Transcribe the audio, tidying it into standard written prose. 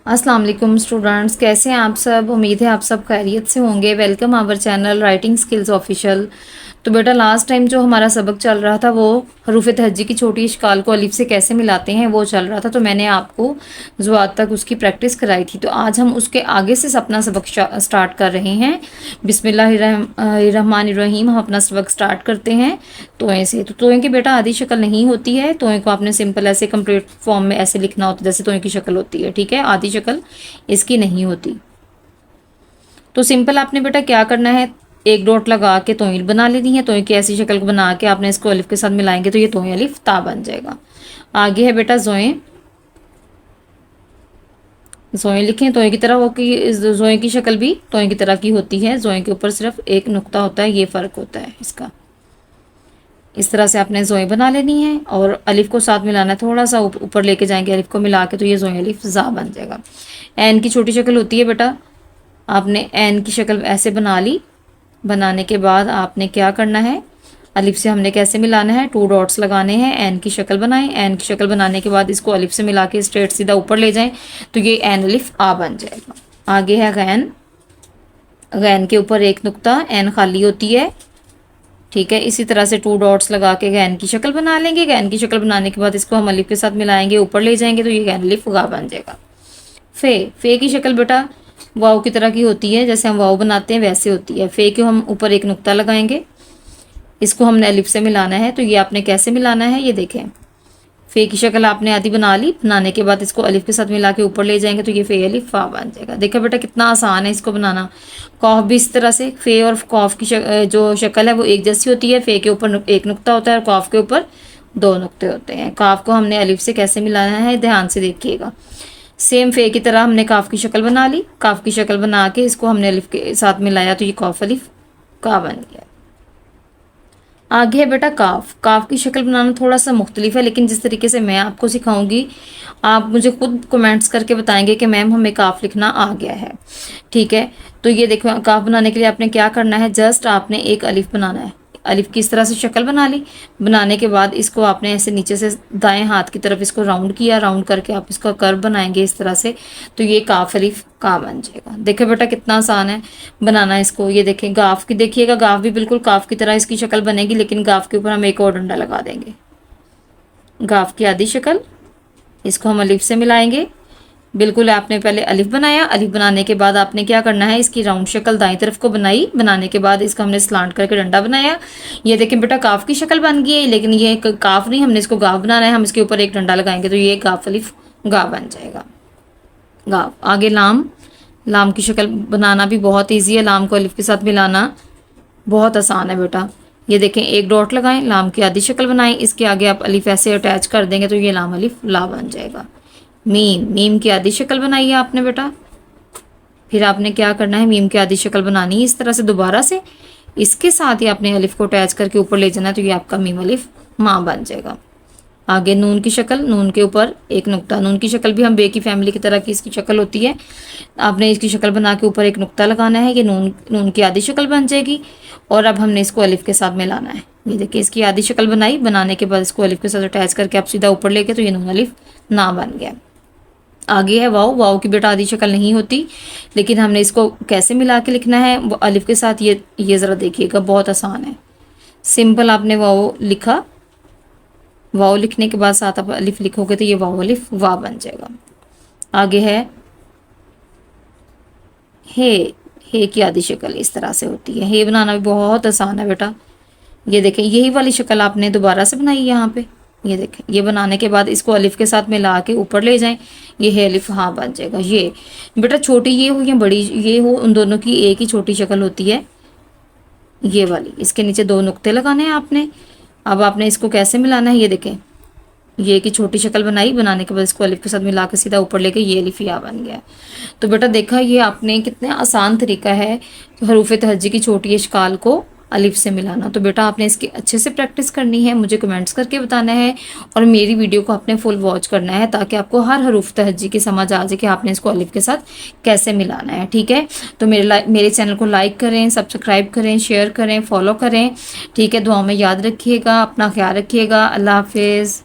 अस्सलाम वालेकुम स्टूडेंट्स, कैसे हैं आप सब। उम्मीद है आप सब खैरियत से होंगे। Welcome our channel writing skills official. तो बेटा लास्ट टाइम जो हमारा सबक चल रहा था वो हरूफ तहज्जी की छोटी इश्काल को अलिफ से कैसे मिलाते हैं वो चल रहा था। तो मैंने आपको ज़ुआत तक उसकी प्रैक्टिस कराई थी। तो आज हम उसके आगे से अपना सबक स्टार्ट कर रहे हैं। बिस्मिल्लाहिर्रहमानिर्रहीम। हम अपना सबक स्टार्ट करते हैं तोएं से। तो तोएं की बेटा आधी शक्ल नहीं होती है। तोएं को आपने सिंपल ऐसे कंप्लीट फॉर्म में ऐसे लिखना होता है जैसे तोएं की शक्ल होती है, ठीक है। आधी शक्ल इसकी नहीं होती। तो सिंपल आपने बेटा क्या करना है, एक डॉट लगा के तोइल बना लेनी है। तोई की ऐसी शक्ल को बना के आपने इसको अलिफ के साथ मिलाएंगे तो ये तोई अलिफ ता बन जाएगा। आगे है बेटा जोए। जोए लिखें तोए की तरह, वो की जोए की शक्ल भी तोए की तरह की होती है। जोए के ऊपर सिर्फ एक नुक्ता होता है, ये फ़र्क होता है इसका। इस तरह से आपने जोए बना लेनी है और अलिफ को साथ मिलाना है। थोड़ा सा ऊपर लेके जाएंगे अलिफ को मिला के तो ये जोए अलिफ ज़ा बन जाएगा। एन की छोटी शक्ल होती है बेटा, आपने एन की शक्ल ऐसे बना ली। बनाने के बाद आपने क्या करना है, अलिफ से हमने कैसे मिलाना है, टू डॉट्स लगाने हैं। एन की शक्ल बनाएं। एन की शक्ल बनाने के बाद इसको अलिफ से मिला के स्ट्रेट सीधा ऊपर ले जाएं तो ये एन अलिफ आ बन जाएगा। आगे है गैन। गैन के ऊपर एक नुक्ता, एन खाली होती है, ठीक है। इसी तरह से टू डॉट्स लगा के गैन की शक्ल बना लेंगे। गैन की शक्ल बनाने के बाद इसको हम अलिफ के साथ मिलाएंगे, ऊपर ले जाएंगे तो ये गैन अलिफ गा बन जाएगा। फे की शक्ल बेटा वाव की तरह की होती है, जैसे हम वाव बनाते हैं वैसे होती है। फे के हम ऊपर एक नुक्ता लगाएंगे, इसको हमने अलिफ से मिलाना है। तो ये आपने कैसे मिलाना है ये देखें। फे की शक्ल आपने आधी बना ली, बनाने के बाद इसको अलिफ के साथ मिला के ऊपर ले जाएंगे तो ये फे अलिफ फा बन जाएगा। देखो बेटा कितना आसान है इसको बनाना। कॉफ भी इस तरह से, फे और कॉफ की जो शक्ल है वो एक जैसी होती है। फे के ऊपर एक नुक्ता होता है और कॉफ के ऊपर दो नुक्ते होते हैं। काफ को हमने अलिफ से कैसे मिलाना है ध्यान से देखिएगा। सेम फे की तरह हमने काफ की शक्ल बना ली। काफ की शक्ल बना के इसको हमने अलिफ के साथ मिलाया तो ये कॉफ अलिफ का बन गया। आगे है बेटा काफ। काफ की शक्ल बनाना थोड़ा सा मुख्तलिफ है, लेकिन जिस तरीके से मैं आपको सिखाऊंगी आप मुझे खुद कमेंट्स करके बताएंगे कि मैम हमें काफ लिखना आ गया है, ठीक है। तो ये देखो काफ बनाने के लिए आपने क्या करना है, जस्ट आपने एक अलिफ बनाना है। अलिफ की इस तरह से शक्ल बना ली। बनाने के बाद इसको आपने ऐसे नीचे से दाएं हाथ की तरफ इसको राउंड किया। राउंड करके आप इसका कर्व बनाएंगे इस तरह से तो ये काफ अलिफ का बन जाएगा। देखो बेटा कितना आसान है बनाना इसको। ये देखें गाफ की, देखिएगा गाफ भी बिल्कुल काफ की तरह इसकी शक्ल बनेगी, लेकिन गाफ के ऊपर हम एक और डंडा लगा देंगे। गाफ की आधी शक्ल, इसको हम अलिफ से मिलाएंगे। बिल्कुल आपने पहले अलिफ बनाया। अलिफ बनाने के बाद आपने क्या करना है, इसकी राउंड शक्ल दाई तरफ को बनाई। बनाने के बाद इसका हमने स्लांट करके डंडा बनाया। ये देखें बेटा काफ की शक्ल बन गई है, लेकिन ये काफ नहीं, हमने इसको गाफ बनाना है। हम इसके ऊपर एक डंडा लगाएंगे तो ये गाफ अलिफ गा बन जाएगा। गाफ। आगे लाम। लाम की शक्ल बनाना भी बहुत ईजी है। लाम को अलिफ के साथ मिलाना बहुत आसान है बेटा। ये देखें एक डॉट लगाएं, लाम की आधी शक्ल बनाएं, इसके आगे आप अलिफ ऐसे अटैच कर देंगे तो ये लाम अलिफ ला बन जाएगा। मीम। मीम की आधी शक्ल बनाई है आपने बेटा। फिर आपने क्या करना है, मीम की आधी शक्ल बनानी है इस तरह से दोबारा से। इसके साथ ही आपने अलिफ को अटैच करके ऊपर ले जाना है तो ये आपका मीम अलिफ माँ बन जाएगा। आगे नून की शक्ल। नून के ऊपर एक नुक्ता। नून की शक्ल भी हम बे की फैमिली की तरह की इसकी शक्ल होती है। आपने इसकी शक्ल बना के ऊपर एक नुक्ता लगाना है। ये नून की आधी शक्ल बन जाएगी और अब हमने इसको अलिफ के साथ मिलाना है। ये देखिए इसकी आधी शक्ल बनाई। बनाने के बाद इसको अलिफ के साथ अटैच करके आप सीधा ऊपर लेके तो ये नून अलिफ ना बन गया। आगे है वाव। वाव की बेटा आधी शक्ल नहीं होती, लेकिन हमने इसको कैसे मिला के लिखना है वो अलिफ के साथ। ये ज़रा देखिएगा बहुत आसान है। सिंपल आपने वाव लिखा। वाव लिखने के बाद साथ आप अलिफ लिखोगे तो ये वाव अलिफ वाह बन जाएगा। आगे है हे। हे की आधी शक्ल इस तरह से होती है। हे बनाना भी बहुत आसान है बेटा। ये देखें यही वाली शक्ल आपने दोबारा से बनाई यहाँ पे। ये देखें ये बनाने के बाद इसको अलिफ के साथ मिला के ऊपर ले जाएं, ये है अलिफ हाँ बन जाएगा। ये बेटा छोटी ये हो या बड़ी ये हो, उन दोनों की एक ही छोटी शक्ल होती है ये वाली। इसके नीचे दो नुक्ते लगाने हैं आपने। अब आपने इसको कैसे मिलाना है, ये देखें ये की छोटी शक्ल बनाई। बनाने के बाद इसको अलिफ के साथ मिला के सीधा ऊपर लेके ये अलिफ या बन गया। तो बेटा देखा ये आपने कितने आसान तरीका है हरूफ तहज्जी की छोटी इश्काल को अलिफ से मिलाना। तो बेटा आपने इसकी अच्छे से प्रैक्टिस करनी है, मुझे कमेंट्स करके बताना है और मेरी वीडियो को आपने फुल वॉच करना है ताकि आपको हर हरूफ तहज्जी की समझ आ जाए कि आपने इसको अलिफ के साथ कैसे मिलाना है, ठीक है। तो मेरे चैनल को लाइक करें, सब्सक्राइब करें, शेयर करें, फॉलो करें, ठीक है। दुआ में याद रखिएगा, अपना ख्याल रखिएगा। अल्लाह हाफिज़।